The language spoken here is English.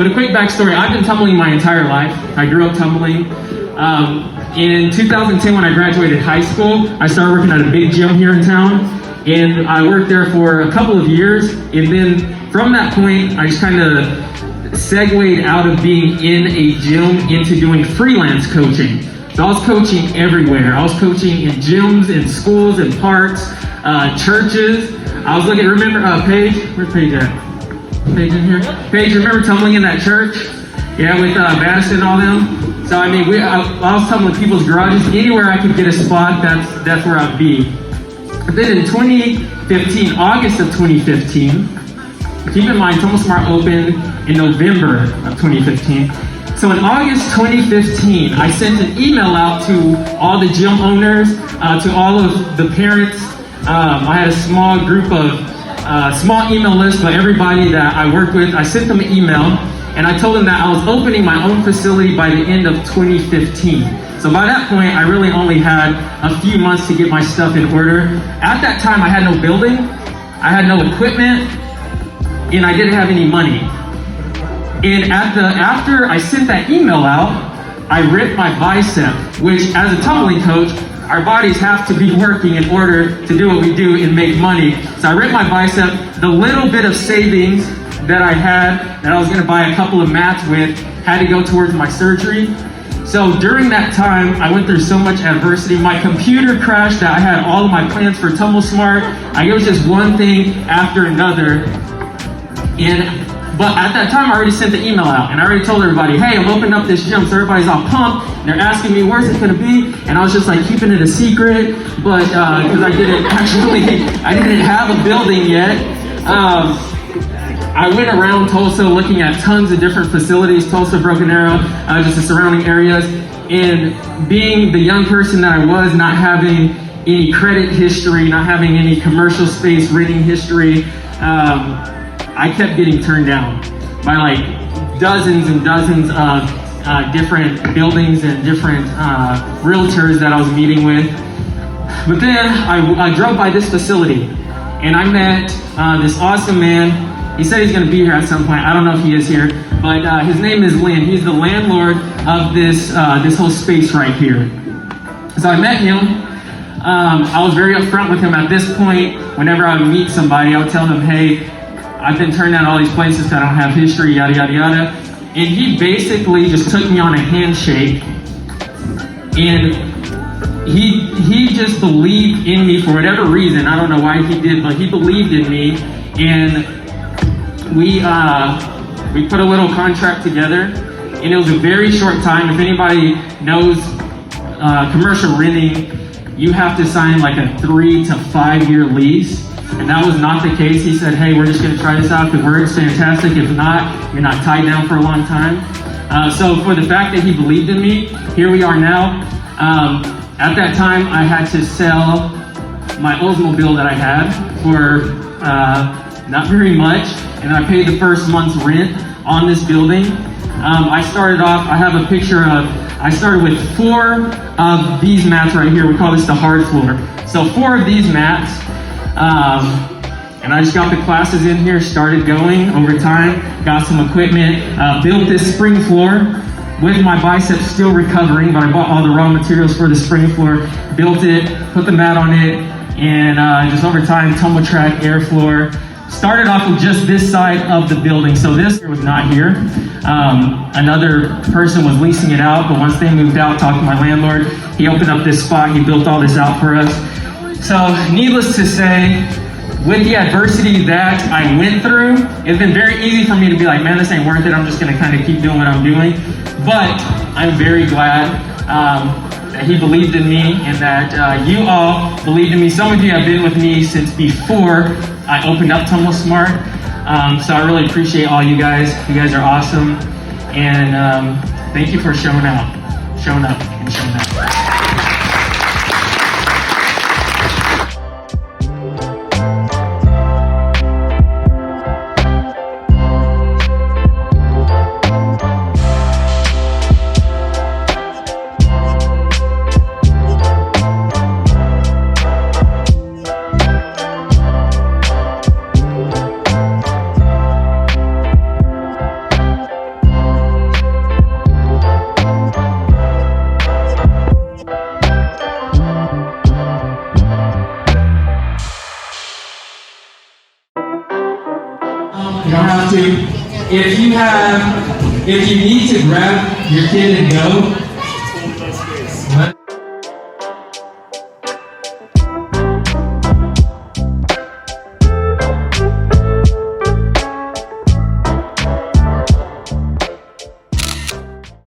But a quick backstory, I've been tumbling my entire life. I grew up tumbling. In 2010, when I graduated high school, I started working at a big gym here in town. And I worked there for a couple of years. And then from that point, I just kind of segued out of being in a gym into doing freelance coaching. So I was coaching everywhere. I was coaching in gyms, in schools, in parks, churches. I was looking, remember Paige? Where's Paige at? Paige in here? Paige, remember tumbling in that church? Yeah, with Madison and all them? So I mean, I was tumbling people's garages. Anywhere I could get a spot, that's where I'd be. But then in 2015, August of 2015, keep in mind, Tumble Smart opened in November of 2015. So in August 2015, I sent an email out to all the gym owners, to all of the parents. I had a small group of, small email list of everybody that I worked with. I sent them an email, and I told them that I was opening my own facility by the end of 2015. So by that point, I really only had a few months to get my stuff in order. At that time, I had no building, I had no equipment, and I didn't have any money. And after I sent that email out, I ripped my bicep, which as a tumbling coach, our bodies have to be working in order to do what we do and make money. So I ripped my bicep. The little bit of savings that I had, that I was gonna buy a couple of mats with, had to go towards my surgery. So during that time, I went through so much adversity. My computer crashed that I had all of my plans for Tumble Smart. It was just one thing after another. But at that time, I already sent the email out, and I already told everybody, hey, I'm opening up this gym, so everybody's all pumped, and they're asking me, where's it gonna be? And I was just like keeping it a secret, but because I didn't have a building yet. I went around Tulsa looking at tons of different facilities, Tulsa, Broken Arrow, just the surrounding areas, and being the young person that I was, not having any credit history, not having any commercial space renting history, I kept getting turned down by like dozens and dozens of different buildings and different realtors that I was meeting with. But then I drove by this facility and I met this awesome man. He said he's gonna be here at some point. I don't know if he is here, but his name is Lynn. He's the landlord of this whole space right here. So I met him. I was very upfront with him at this point. Whenever I would meet somebody, I would tell them, hey, I've been turned down all these places that I don't have history, yada, yada, yada. And he basically just took me on a handshake, and he just believed in me for whatever reason. I don't know why he did, but he believed in me. And we put a little contract together, and it was a very short time. If anybody knows commercial renting, you have to sign like a 3 to 5 year lease. And that was not the case. He said, hey, we're just gonna try this out. If it works, fantastic. If not, you're not tied down for a long time. So for the fact that he believed in me, here we are now. At that time, I had to sell my Oldsmobile that I had for not very much. And I paid the first month's rent on this building. I started off, I have a picture of, I started with 4 of these mats right here. We call this the hard floor. So 4 of these mats. And I just got the classes in here, started going over time, got some equipment, built this spring floor with my biceps still recovering, but I bought all the raw materials for the spring floor, built it, put the mat on it, and just over time, tumble track, air floor. Started off with just this side of the building, so this was not here. Another person was leasing it out, but once they moved out, talked to my landlord, he opened up this spot, he built all this out for us. So needless to say, with the adversity that I went through, it's been very easy for me to be like, man, this ain't worth it. I'm just gonna kind of keep doing what I'm doing. But I'm very glad that he believed in me and that you all believed in me. Some of you have been with me since before I opened up Tumble Smart. So I really appreciate all you guys. You guys are awesome. And thank you for showing up and showing up. You don't have to. If you need to grab your kid and go,